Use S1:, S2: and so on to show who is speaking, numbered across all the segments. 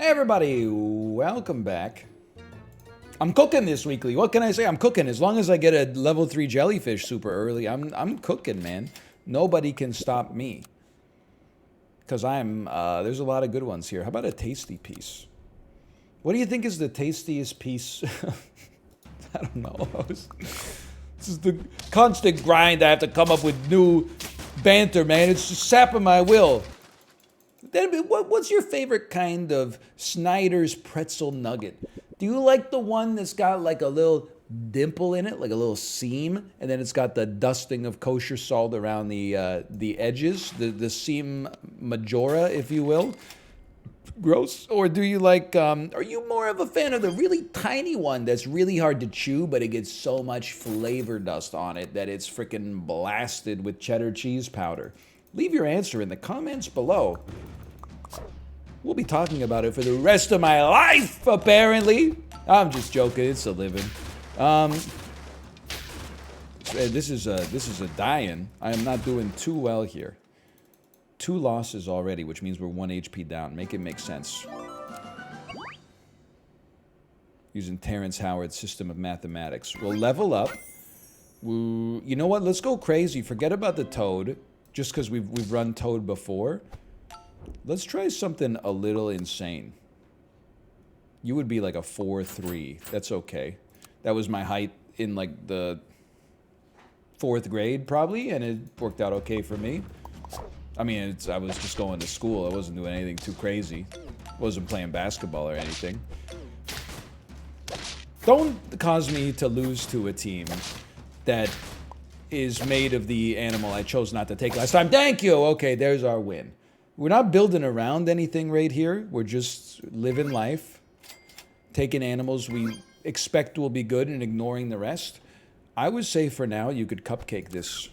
S1: Hey everybody, welcome back. I'm cooking this weekly. What can I say? I'm cooking. As long as I get a level 3 jellyfish super early, I'm cooking, man. Nobody can stop me. Because there's a lot of good ones here. How about a tasty piece? What do you think is the tastiest piece? I don't know. This is the constant grind. I have to come up with new banter, man. It's just sapping my will. Then, what's your favorite kind of Snyder's pretzel nugget? Do you like the one that's got like a little dimple in it, like a little seam, and then it's got the dusting of kosher salt around the edges, the seam majora, if you will? Gross. Or do you like, are you more of a fan of the really tiny one that's really hard to chew, but it gets so much flavor dust on it that it's freaking blasted with cheddar cheese powder? Leave your answer in the comments below. We'll be talking about it for the rest of my life, apparently. I'm just joking. It's a living. This is a die-in. I am not doing too well here. 2 losses already, which means we're 1 HP down. Make it make sense. Using Terrence Howard's system of mathematics. We'll level up. You know what? Let's go crazy. Forget about the Toad. Just because we've run Toad before. Let's try something a little insane. You would be like a 4'3". That's okay. That was my height in like the 4th grade probably, and it worked out okay for me. I mean, I was just going to school. I wasn't doing anything too crazy. Wasn't playing basketball or anything. Don't cause me to lose to a team that is made of the animal I chose not to take last time. Thank you! Okay, there's our win. We're not building around anything right here. We're just living life. Taking animals we expect will be good and ignoring the rest. I would say for now you could cupcake this.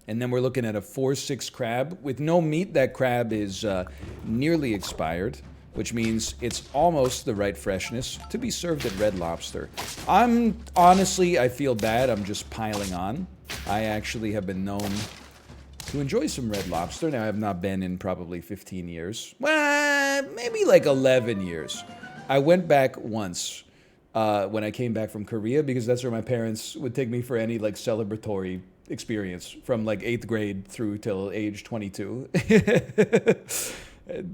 S1: And then we're looking at a 4-6 crab. With no meat, that crab is nearly expired, which means it's almost the right freshness to be served at Red Lobster. Honestly, I feel bad. I'm just piling on. I actually have been known to enjoy some Red Lobster. Now, I have not been in probably 15 years. Well, maybe like 11 years. I went back once when I came back from Korea because that's where my parents would take me for any like celebratory experience from like 8th grade through till age 22.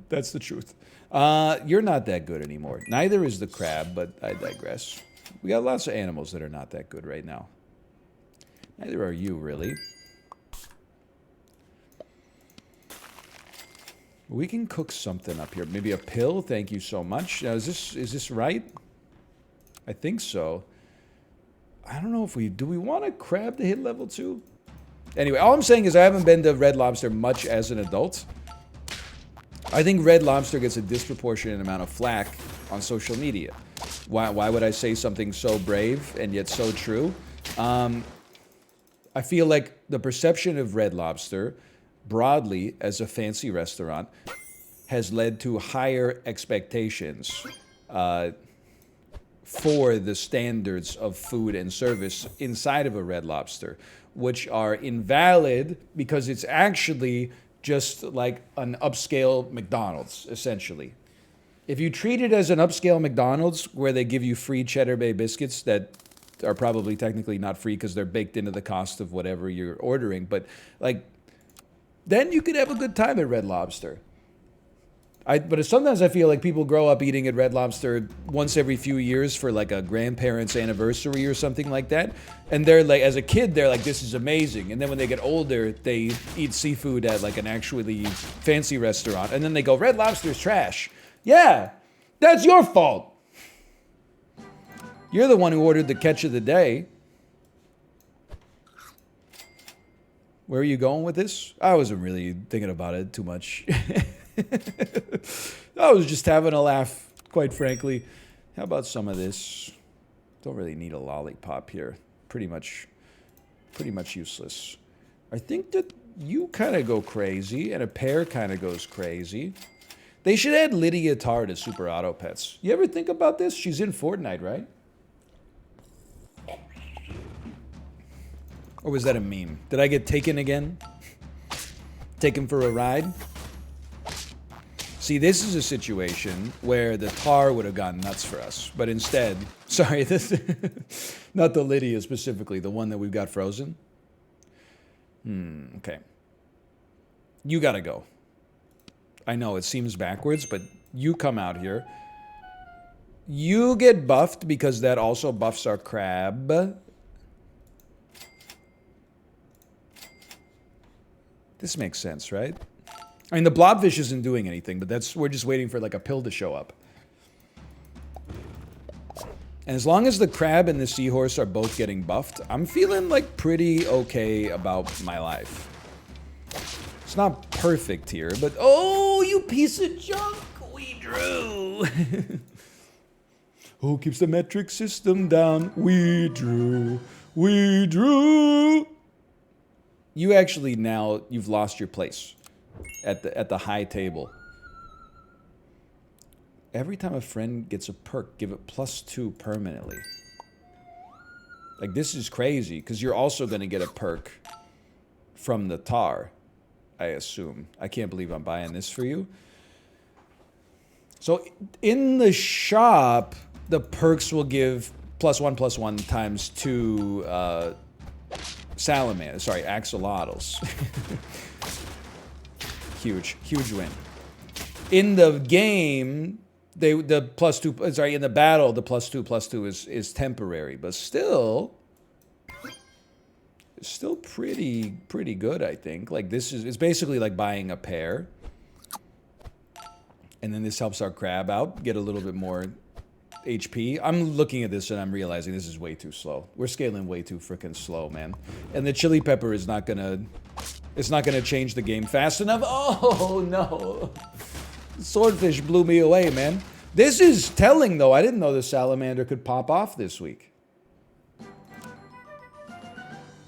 S1: That's the truth. You're not that good anymore. Neither is the crab, but I digress. We got lots of animals that are not that good right now. Neither are you, really. We can cook something up here. Maybe a pill. Thank you so much. Now, is this right? I think so. I don't know if do we want a crab to hit level 2? Anyway, all I'm saying is I haven't been to Red Lobster much as an adult. I think Red Lobster gets a disproportionate amount of flack on social media. Why would I say something so brave and yet so true? I feel like the perception of Red Lobster broadly as a fancy restaurant has led to higher expectations for the standards of food and service inside of a Red Lobster, which are invalid because it's actually just like an upscale McDonald's, essentially. If you treat it as an upscale McDonald's where they give you free Cheddar Bay biscuits that are probably technically not free because they're baked into the cost of whatever you're ordering, but like, then you could have a good time at Red Lobster. But sometimes I feel like people grow up eating at Red Lobster once every few years for like a grandparent's anniversary or something like that. And they're like, as a kid, they're like, this is amazing. And then when they get older, they eat seafood at like an actually fancy restaurant. And then they go, Red Lobster's trash. Yeah, that's your fault. You're the one who ordered the catch of the day. Where are you going with this? I wasn't really thinking about it too much. I was just having a laugh, quite frankly. How about some of this? Don't really need a lollipop here. Pretty much useless. I think that you kind of go crazy, and a pear kind of goes crazy. They should add Lydia Tarr to Super Auto Pets. You ever think about this? She's in Fortnite, right? Or was that a meme? Did I get taken again? Taken for a ride? See, this is a situation where the tar would have gone nuts for us. But instead, sorry, this not the Lydia specifically, the one that we've got frozen. Okay. You gotta go. I know it seems backwards, but you come out here. You get buffed because that also buffs our crab. This makes sense, right? I mean, the blobfish isn't doing anything, but we're just waiting for like a pill to show up. And as long as the crab and the seahorse are both getting buffed, I'm feeling like pretty okay about my life. It's not perfect here, but oh, you piece of junk, we drew. Oh, keeps the metric system down. We drew. We drew. You actually now, you've lost your place at the high table. Every time a friend gets a perk, give it +2 permanently. Like, this is crazy, because you're also going to get a perk from the tar, I assume. I can't believe I'm buying this for you. So, in the shop, the perks will give +1/+1 times 2 salamanders. Sorry, axolotls. Huge win. In the game, the +2. Sorry, in the battle, the +2/+2 is temporary, but still, it's still pretty good, I think. Like it's basically like buying a pair, and then this helps our crab out get a little bit more HP. I'm looking at this and I'm realizing this is way too slow. We're scaling way too freaking slow, man. And the chili pepper is not gonna. It's not gonna change the game fast enough. Oh no! Swordfish blew me away, man. This is telling, though. I didn't know the salamander could pop off this week.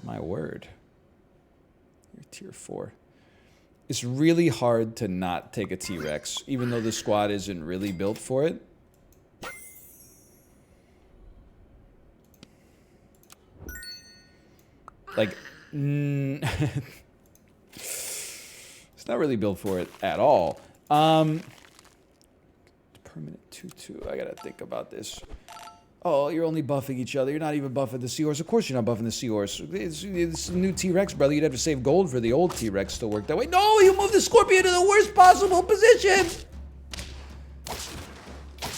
S1: My word. You're tier 4. It's really hard to not take a T-Rex, even though the squad isn't really built for it. Like, it's not really built for it at all. Permanent 2/2. I gotta think about this. Oh, you're only buffing each other. You're not even buffing the seahorse. Of course you're not buffing the seahorse. It's a new T-Rex, brother. You'd have to save gold for the old T-Rex to work that way. No, you moved the scorpion to the worst possible position!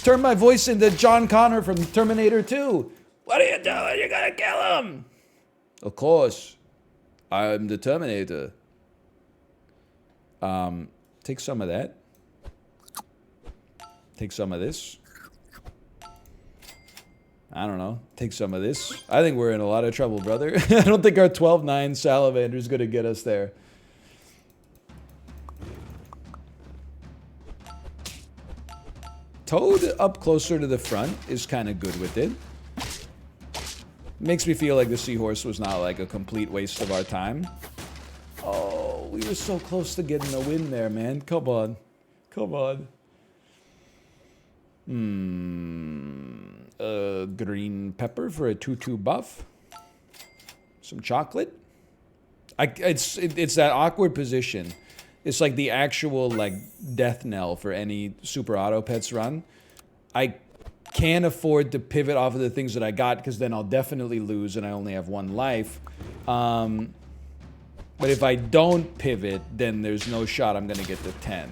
S1: Turn my voice into John Connor from Terminator 2. What are you doing? You're gonna kill him! Of course. I'm the Terminator. Take some of that. Take some of this. I don't know. Take some of this. I think we're in a lot of trouble, brother. I don't think our 12-9 salamander is going to get us there. Toad up closer to the front is kind of good with it. Makes me feel like the seahorse was not like a complete waste of our time. Oh, we were so close to getting a win there, man. Come on. Come on. Green pepper for a 2/2 buff. Some chocolate. It's that awkward position. It's like the actual like death knell for any super auto pets run. I can't afford to pivot off of the things that I got because then I'll definitely lose and I only have 1 life. But if I don't pivot, then there's no shot I'm gonna get to 10.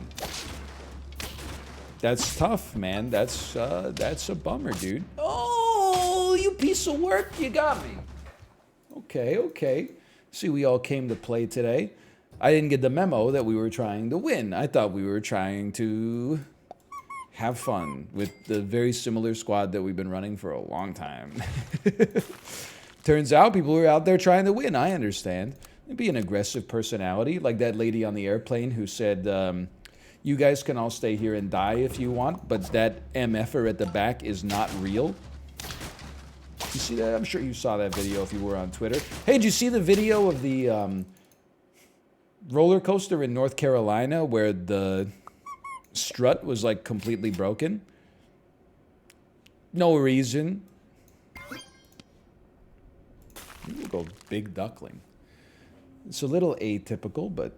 S1: That's tough, man. That's a bummer, dude. Oh, you piece of work, you got me. Okay, okay. See, we all came to play today. I didn't get the memo that we were trying to win. I thought we were trying to have fun with the very similar squad that we've been running for a long time. Turns out people were out there trying to win. I understand. It'd be an aggressive personality, like that lady on the airplane who said, you guys can all stay here and die if you want, but that MFer at the back is not real. You see that? I'm sure you saw that video if you were on Twitter. Hey, did you see the video of the roller coaster in North Carolina where the strut was like completely broken? No reason. We'll go big duckling. It's a little atypical, but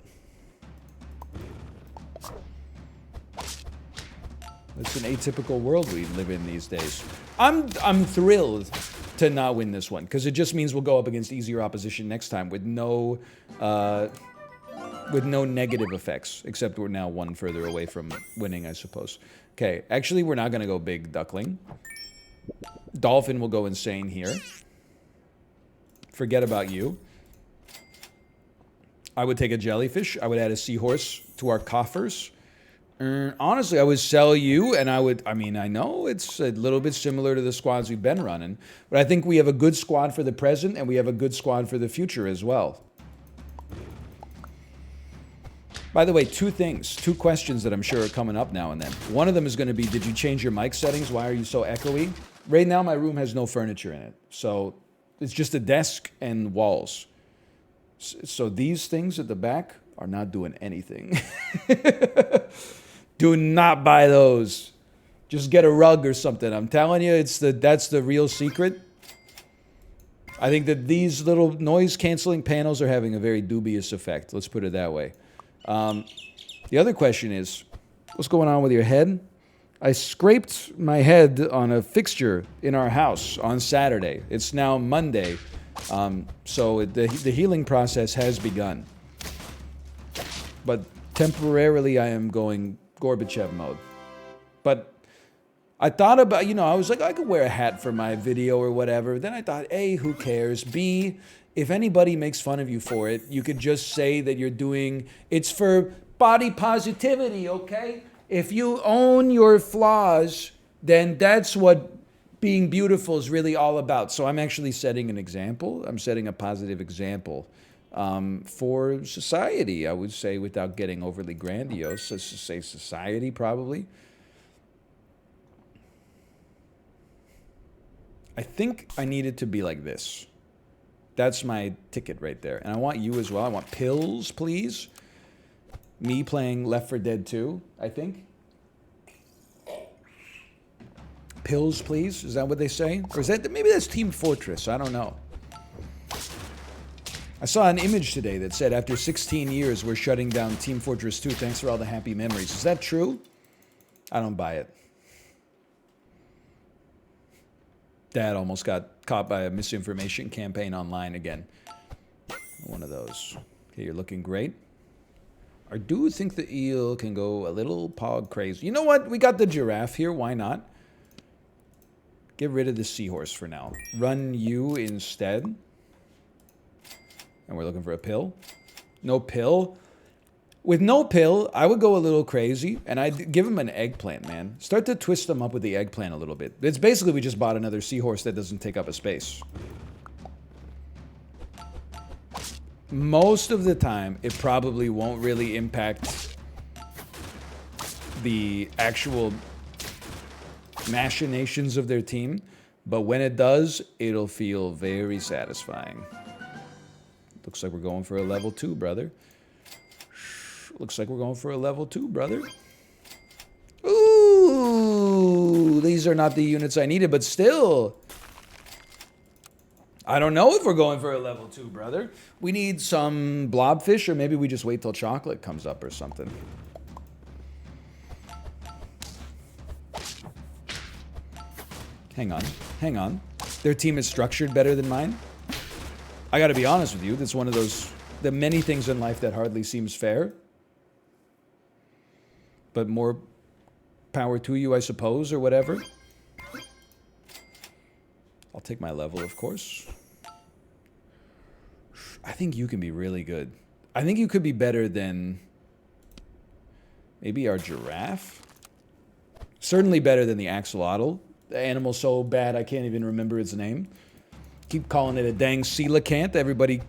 S1: It's an atypical world we live in these days. I'm thrilled to not win this one, because it just means we'll go up against easier opposition next time with no negative effects, except we're now one further away from winning, I suppose. Okay, actually, we're not going to go big duckling. Dolphin will go insane here. Forget about you. I would take a jellyfish. I would add a seahorse to our coffers. Honestly, I would sell you, and I mean, I know it's a little bit similar to the squads we've been running, but I think we have a good squad for the present, and we have a good squad for the future as well. By the way, two questions that I'm sure are coming up now and then. One of them is going to be, did you change your mic settings? Why are you so echoey? Right now, my room has no furniture in it, so it's just a desk and walls. So these things at the back are not doing anything. Do not buy those. Just get a rug or something. I'm telling you, that's the real secret. I think that these little noise-canceling panels are having a very dubious effect. Let's put it that way. The other question is, what's going on with your head? I scraped my head on a fixture in our house on Saturday. It's now Monday, so the healing process has begun. But temporarily, I am going Gorbachev mode. But I thought about, I was like, I could wear a hat for my video or whatever. Then I thought, A, who cares? B, if anybody makes fun of you for it, you could just say that it's for body positivity, okay? If you own your flaws, then that's what being beautiful is really all about. So I'm actually setting an example. I'm setting a positive example for society, I would say, without getting overly grandiose. Let's just say society, probably. I think I need it to be like this. That's my ticket right there. And I want you as well. I want pills, please. Me playing Left 4 Dead 2, I think. Pills, please. Is that what they say? Or is that, maybe that's Team Fortress. I don't know. I saw an image today that said, after 16 years, we're shutting down Team Fortress 2. Thanks for all the happy memories. Is that true? I don't buy it. Dad almost got caught by a misinformation campaign online again. One of those. Okay, you're looking great. I do think the eel can go a little pog crazy. You know what? We got the giraffe here. Why not? Get rid of the seahorse for now. Run you instead. And we're looking for a pill. No pill. With no pill, I would go a little crazy, and I'd give him an eggplant, man. Start to twist them up with the eggplant a little bit. It's basically we just bought another seahorse that doesn't take up a space. Most of the time, it probably won't really impact the actual machinations of their team, but when it does, it'll feel very satisfying. Looks like we're going for a level 2, brother. Looks like we're going for a level 2, brother. Ooh, these are not the units I needed, but still. I don't know if we're going for a level 2, brother. We need some blobfish, or maybe we just wait till chocolate comes up or something. Hang on, hang on. Their team is structured better than mine. I gotta be honest with you, that's one of the many things in life that hardly seems fair. But more power to you, I suppose, or whatever. I'll take my level, of course. I think you can be really good. I think you could be better than maybe our giraffe. Certainly better than the axolotl. The animal's so bad I can't even remember its name. Keep calling it a dang coelacanth. Everybody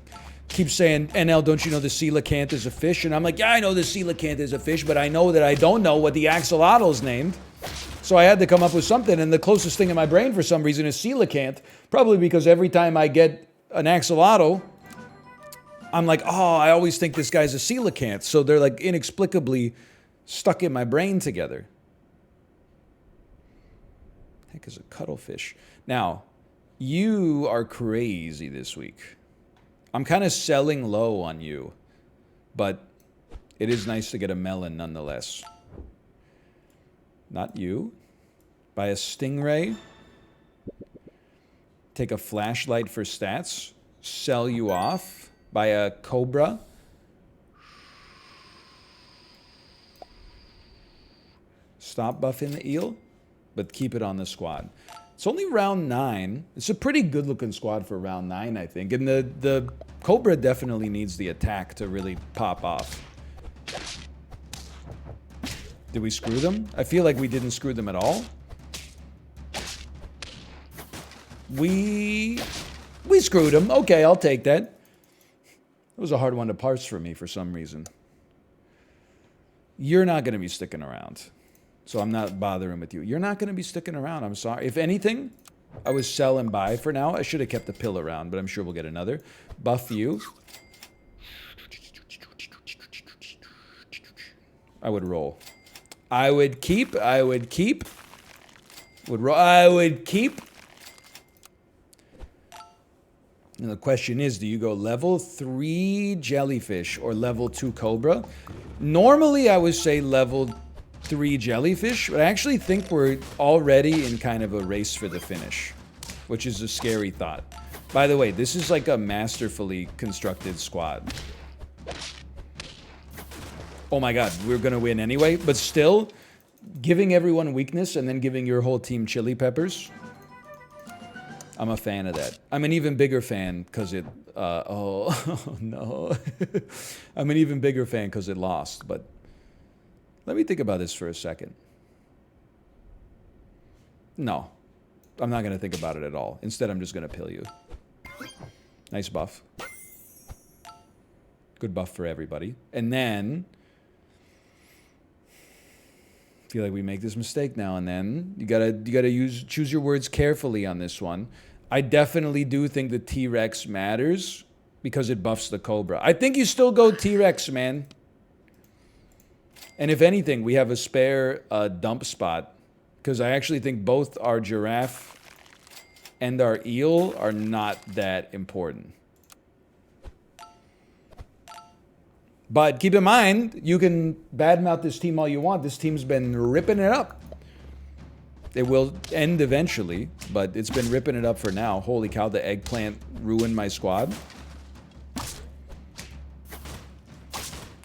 S1: keeps saying, NL, don't you know the coelacanth is a fish? And I'm like, yeah, I know the coelacanth is a fish, but I know that I don't know what the axolotl is named. So I had to come up with something, and the closest thing in my brain for some reason is coelacanth. Probably because every time I get an axolotl, I'm like, oh, I always think this guy's a coelacanth. So they're like inexplicably stuck in my brain together. Heck is a cuttlefish. Now, you are crazy this week. I'm kind of selling low on you, but it is nice to get a melon nonetheless. Not you. Buy a stingray. Take a flashlight for stats. Sell you off. Buy a cobra. Stop buffing the eel, but keep it on the squad. It's only round 9. It's a pretty good-looking squad for round 9, I think. And the cobra definitely needs the attack to really pop off. Did we screw them? I feel like we didn't screw them at all. We screwed them. Okay, I'll take that. It was a hard one to parse for me for some reason. You're not going to be sticking around. So I'm not bothering with you. You're not going to be sticking around. I'm sorry. If anything, I would sell and buy for now. I should have kept the pill around, but I'm sure we'll get another. Buff you. I would roll. I would keep. I would keep. Would roll. I would keep. And the question is, do you go level 3 jellyfish or level 2 cobra? Normally, I would say level 3 jellyfish, but I actually think we're already in kind of a race for the finish, which is a scary thought. By the way, this is like a masterfully constructed squad. Oh my god, we're gonna win anyway, but still, giving everyone weakness and then giving your whole team chili peppers, I'm a fan of that. I'm an even bigger fan because it, oh no. I'm an even bigger fan because it lost, but let me think about this for a second. No, I'm not going to think about it at all. Instead, I'm just going to pill you. Nice buff. Good buff for everybody. And then, I feel like we make this mistake now and then. You gotta choose your words carefully on this one. I definitely do think the T-Rex matters because it buffs the Cobra. I think you still go T-Rex, man. And if anything, we have a spare dump spot because I actually think both our giraffe and our eel are not that important. But keep in mind, you can badmouth this team all you want. This team's been ripping it up. It will end eventually, but it's been ripping it up for now. Holy cow, the eggplant ruined my squad.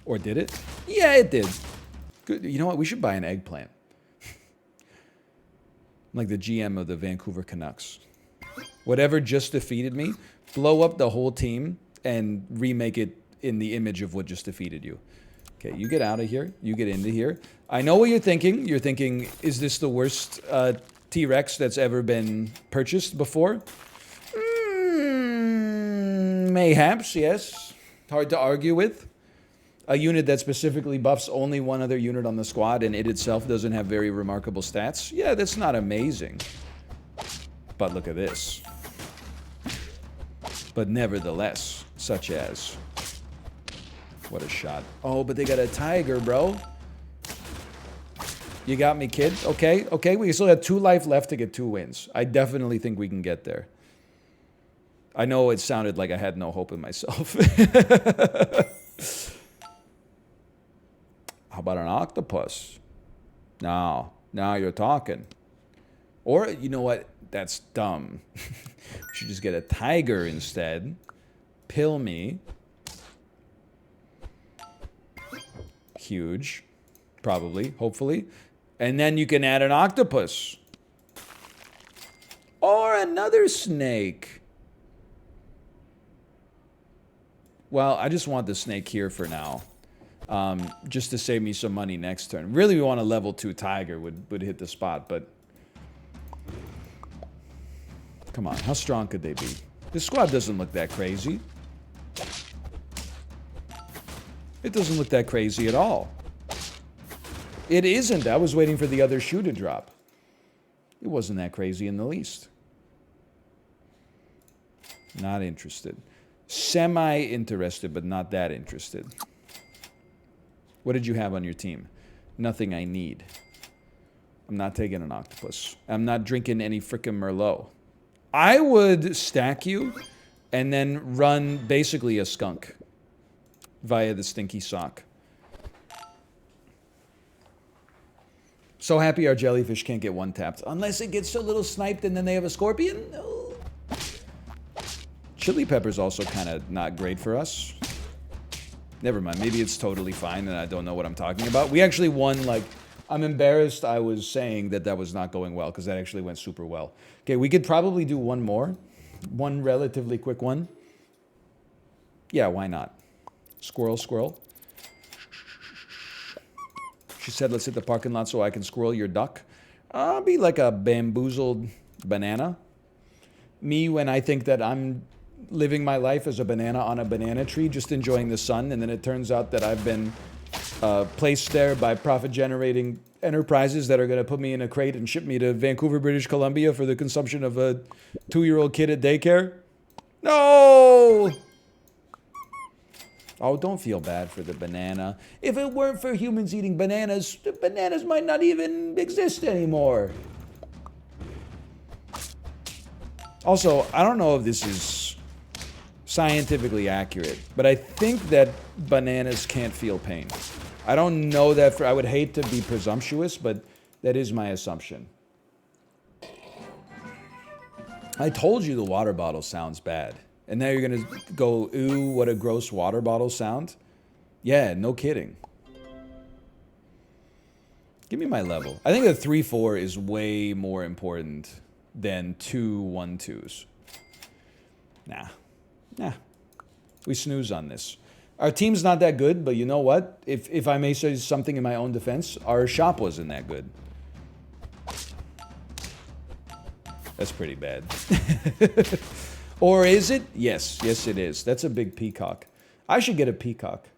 S1: Or did it? Yeah, it did. Good. You know what? We should buy an eggplant. Like the GM of the Vancouver Canucks. Whatever just defeated me, blow up the whole team and remake it in the image of what just defeated you. Okay, you get out of here. You get into here. I know what you're thinking. You're thinking, is this the worst T-Rex that's ever been purchased before? Mayhaps, yes. Hard to argue with. A unit that specifically buffs only one other unit on the squad and it itself doesn't have very remarkable stats. Yeah, that's not amazing. But look at this. But nevertheless, such as... What a shot. Oh, but they got a tiger, bro. You got me, kid. Okay, okay. We still have 2 life left to get 2 wins. I definitely think we can get there. I know it sounded like I had no hope in myself. How about an octopus? Now you're talking. Or, you know what? That's dumb. We should just get a tiger instead. Pill me. Huge. Probably. Hopefully. And then you can add an octopus. Or another snake. Well, I just want the snake here for now. Just to save me some money next turn. Really, we want a level 2 tiger would hit the spot, but... Come on, how strong could they be? This squad doesn't look that crazy. It doesn't look that crazy at all. It isn't. I was waiting for the other shoe to drop. It wasn't that crazy in the least. Not interested. Semi-interested, but not that interested. What did you have on your team? Nothing I need. I'm not taking an octopus. I'm not drinking any frickin' Merlot. I would stack you and then run basically a skunk via the stinky sock. So happy our jellyfish can't get one-tapped. Unless it gets a little sniped and then they have a scorpion. No. Chili pepper's also kind of not great for us. Never mind. Maybe it's totally fine and I don't know what I'm talking about. We actually won, like... I'm embarrassed I was saying that that was not going well because that actually went super well. Okay, we could probably do one more. One relatively quick one. Yeah, why not? Squirrel, squirrel. She said, let's hit the parking lot so I can squirrel your duck. I'll be like a bamboozled banana. Me, when I think that I'm living my life as a banana on a banana tree, just enjoying the sun, and then it turns out that I've been placed there by profit-generating enterprises that are going to put me in a crate and ship me to Vancouver, British Columbia for the consumption of a 2-year-old kid at daycare. No! Oh, don't feel bad for the banana. If it weren't for humans eating bananas, the bananas might not even exist anymore. Also, I don't know if this is scientifically accurate, but I think that bananas can't feel pain. I don't know that I would hate to be presumptuous, but that is my assumption. I told you the water bottle sounds bad. And now you're going to go, ooh, what a gross water bottle sound? Yeah, no kidding. Give me my level. I think a 3-4 is way more important than 2 1-2s. Nah. We snooze on this. Our team's not that good, but you know what? If I may say something in my own defense, our shop wasn't that good. That's pretty bad. Or is it? Yes, it is. That's a big peacock. I should get a peacock.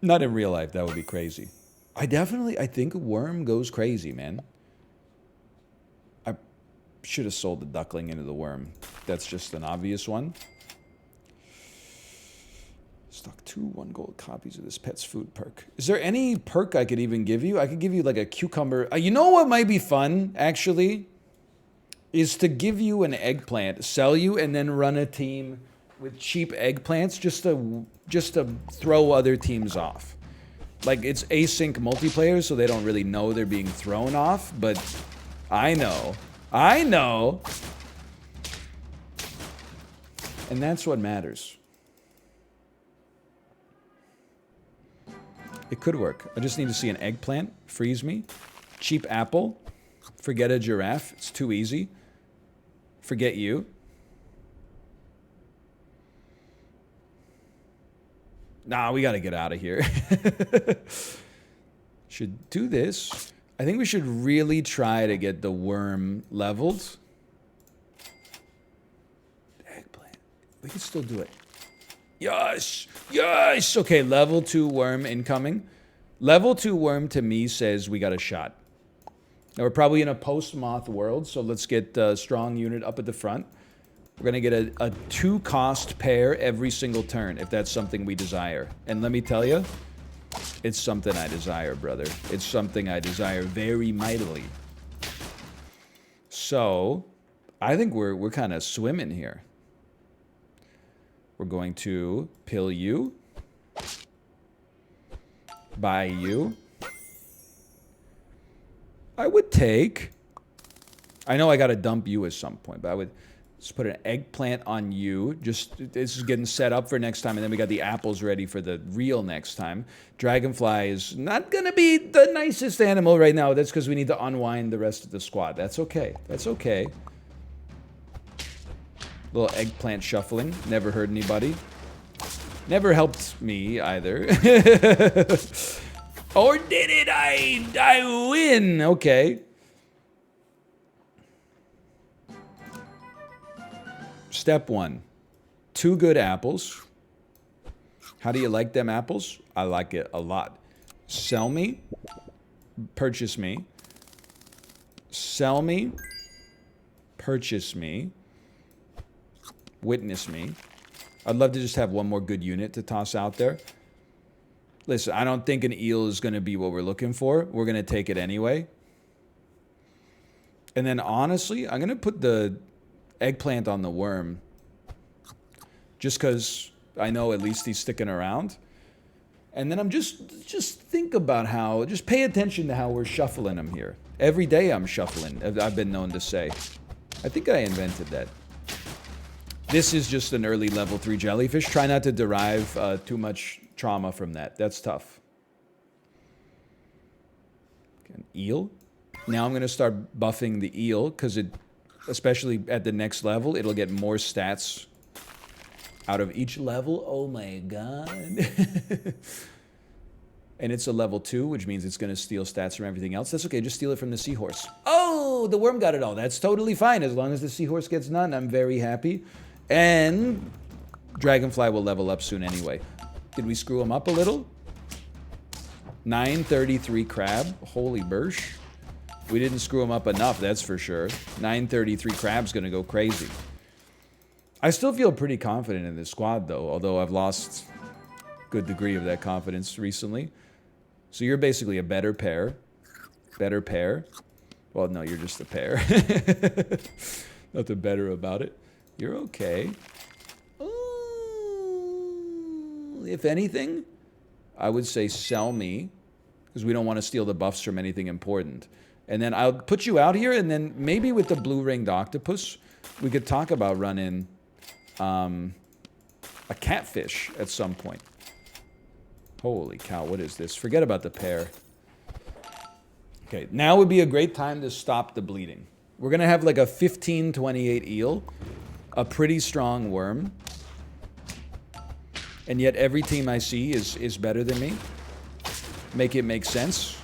S1: Not in real life, that would be crazy. I think a worm goes crazy, man. I should have sold the duckling into the worm. That's just an obvious one. Stock 2 1 gold copies of this pet's food perk. Is there any perk I could even give you? I could give you like a cucumber. You know what might be fun, actually? Is to give you an eggplant, sell you, and then run a team with cheap eggplants just to throw other teams off. Like, it's async multiplayer, so they don't really know they're being thrown off, but I know. And that's what matters. It could work. I just need to see an eggplant, freeze me, cheap apple, forget a giraffe, it's too easy. Forget you. Nah, we gotta get out of here. Should do this. I think we should really try to get the worm leveled. Eggplant. We can still do it. Yes! Yes! Okay, level 2 worm incoming. Level 2 worm to me says we got a shot. Now, we're probably in a post-moth world, so let's get a strong unit up at the front. We're going to get a 2-cost pair every single turn, if that's something we desire. And let me tell you, it's something I desire, brother. It's something I desire very mightily. So, I think we're kind of swimming here. We're going to pill you. Buy you. I would take... I know I got to dump you at some point, but I would just put an eggplant on you. Just, this is getting set up for next time, and then we got the apples ready for the real next time. Dragonfly is not going to be the nicest animal right now. That's because we need to unwind the rest of the squad. That's okay. That's okay. Little eggplant shuffling. Never hurt anybody. Never helped me either. Or did it? I win. Okay. Step 1. 2 good apples. How do you like them apples? I like it a lot. Sell me. Purchase me. Sell me. Purchase me. Witness me. I'd love to just have one more good unit to toss out there. Listen, I don't think an eel is going to be what we're looking for. We're going to take it anyway. And then, honestly, I'm going to put the eggplant on the worm. Just because I know at least he's sticking around. And then I'm just think about how, just pay attention to how we're shuffling them here. Every day I'm shuffling, I've been known to say. I think I invented that. This is just an early level 3 jellyfish. Try not to derive too much trauma from that. That's tough. Okay, an eel. Now I'm going to start buffing the eel because it, especially at the next level, it'll get more stats out of each level. Oh my god. And it's a level 2, which means it's going to steal stats from everything else. That's okay, just steal it from the seahorse. Oh, the worm got it all. That's totally fine. As long as the seahorse gets none, I'm very happy. And dragonfly will level up soon anyway. Did we screw him up a little? 933 crab. Holy bursh. We didn't screw him up enough, that's for sure. 933 crab's going to go crazy. I still feel pretty confident in this squad, though, although I've lost a good degree of that confidence recently. So you're basically a better pair. Better pair. Well, no, you're just a pair. Nothing better about it. You're okay. If anything, I would say sell me, because we don't want to steal the buffs from anything important. And then I'll put you out here, and then maybe with the blue-ringed octopus, we could talk about running a catfish at some point. Holy cow, what is this? Forget about the pair. Okay, now would be a great time to stop the bleeding. We're going to have like a 1528 eel, a pretty strong worm, and yet every team I see is better than me. Make it make sense.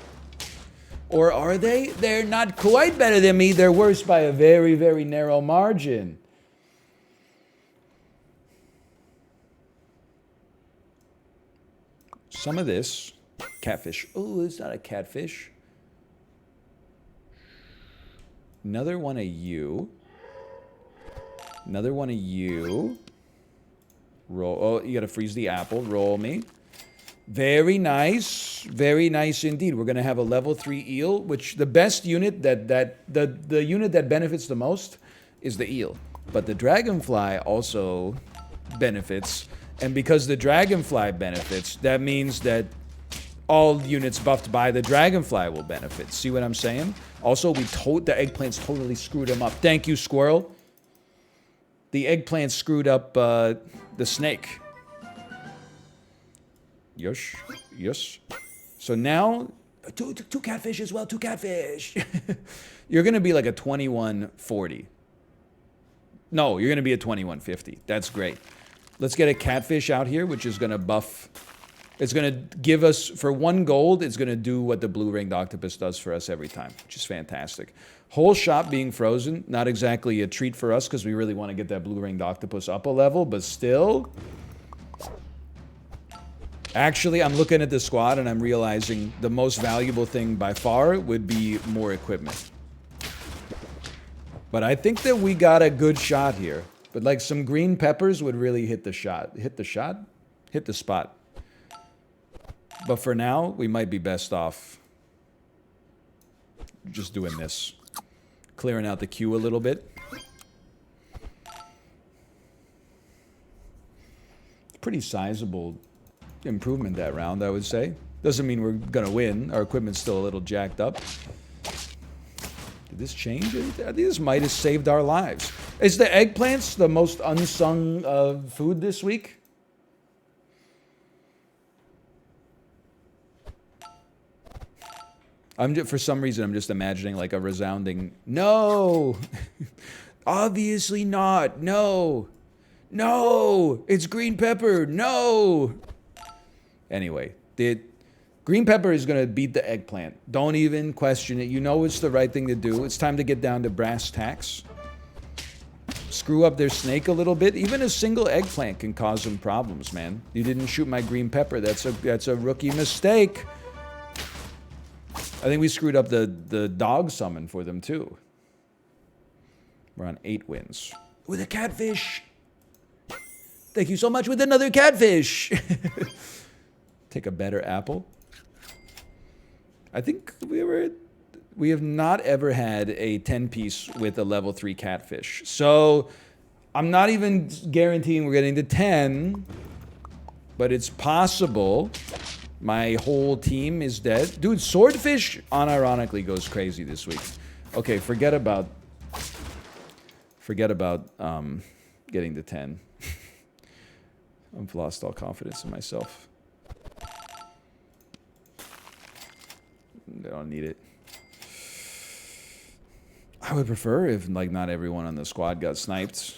S1: Or are they? They're not quite better than me. They're worse by a very, very narrow margin. Some of this catfish. Oh, it's not a catfish. Another one of you. Another one of you. Roll. Oh, you got to freeze the apple. Roll me. Very nice. Very nice indeed. We're going to have a level 3 eel, which the best unit the unit that benefits the most is the eel. But the dragonfly also benefits. And because the dragonfly benefits, that means that all units buffed by the dragonfly will benefit. See what I'm saying? Also, the eggplants totally screwed him up. Thank you, squirrel. The eggplant screwed up the snake. Yes. Yes. So now, two catfish as well, 2 catfish. You're going to be like a 2140. No, you're going to be a 2150. That's great. Let's get a catfish out here, which is going to buff. It's going to give us, for 1 gold, it's going to do what the blue-ringed octopus does for us every time, which is fantastic. Whole shop being frozen, not exactly a treat for us, because we really want to get that blue-ringed octopus up a level, but still. Actually, I'm looking at the squad, and I'm realizing the most valuable thing by far would be more equipment. But I think that we got a good shot here. But like some green peppers would really hit the shot. Hit the shot? Hit the spot. But for now, we might be best off just doing this. Clearing out the queue a little bit. Pretty sizable improvement that round, I would say. Doesn't mean we're going to win. Our equipment's still a little jacked up. Did this change anything? I think this might have saved our lives. Is the eggplants the most unsung food this week? For some reason, I'm just imagining like a resounding, no! Obviously not, no! No! It's green pepper, no! Anyway, green pepper is going to beat the eggplant. Don't even question it. You know it's the right thing to do. It's time to get down to brass tacks. Screw up their snake a little bit. Even a single eggplant can cause them problems, man. You didn't shoot my green pepper. That's a rookie mistake. I think we screwed up the dog summon for them, too. We're on 8 wins. With a catfish! Thank you so much with another catfish! Take a better apple. I think we have not ever had a 10-piece with a level 3 catfish. So I'm not even guaranteeing we're getting to 10, but it's possible. My whole team is dead. Dude, Swordfish unironically goes crazy this week. Okay, forget about getting to 10. I've lost all confidence in myself. I don't need it. I would prefer if, like, not everyone on the squad got sniped.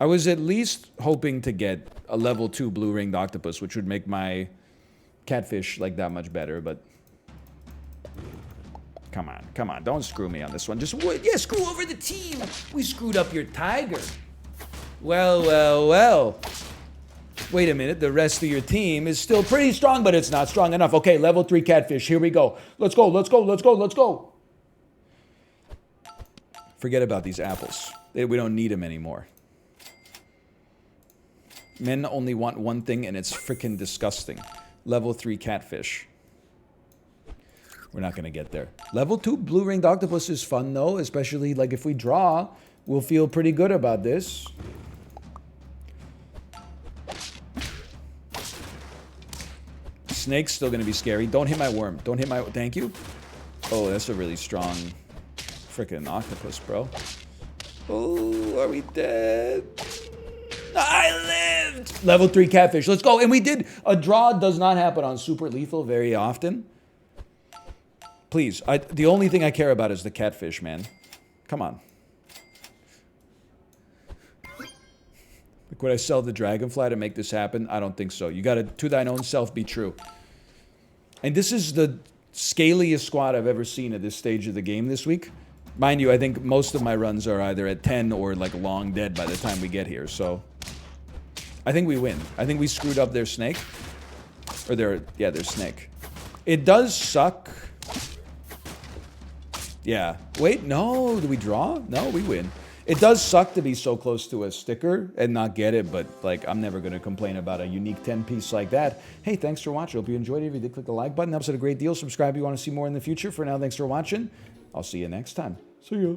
S1: I was at least hoping to get a level 2 blue ringed octopus, which would make my catfish, like, that much better, but... Come on, don't screw me on this one. Just, yeah, screw over the team. We screwed up your tiger. Well. Wait a minute, the rest of your team is still pretty strong, but it's not strong enough. Okay, level 3 catfish, here we go. Let's go. Forget about these apples. We don't need them anymore. Men only want one thing, and it's freaking disgusting. Level 3 catfish. We're not going to get there. Level 2 blue ringed octopus is fun, though, especially, like, if we draw, we'll feel pretty good about this. Snake's still going to be scary. Don't hit my worm. Don't hit my... Thank you. Oh, that's a really strong freaking octopus, bro. Oh, are we dead? I lived! Level 3 catfish. Let's go. And we did... A draw does not happen on super lethal very often. Please. The only thing I care about is the catfish, man. Come on. Like, would I sell the dragonfly to make this happen? I don't think so. You gotta, to thine own self, be true. And this is the scaliest squad I've ever seen at this stage of the game this week. Mind you, I think most of my runs are either at 10 or, like, long dead by the time we get here, so... I think we win. I think we screwed up their snake. Or their snake. It does suck. Yeah. Wait, no. Do we draw? No, we win. It does suck to be so close to a sticker and not get it, but, like, I'm never going to complain about a unique 10-piece like that. Hey, thanks for watching. Hope you enjoyed it. If you did, click the like button. Helps out a great deal. Subscribe if you want to see more in the future. For now, thanks for watching. I'll see you next time. See ya.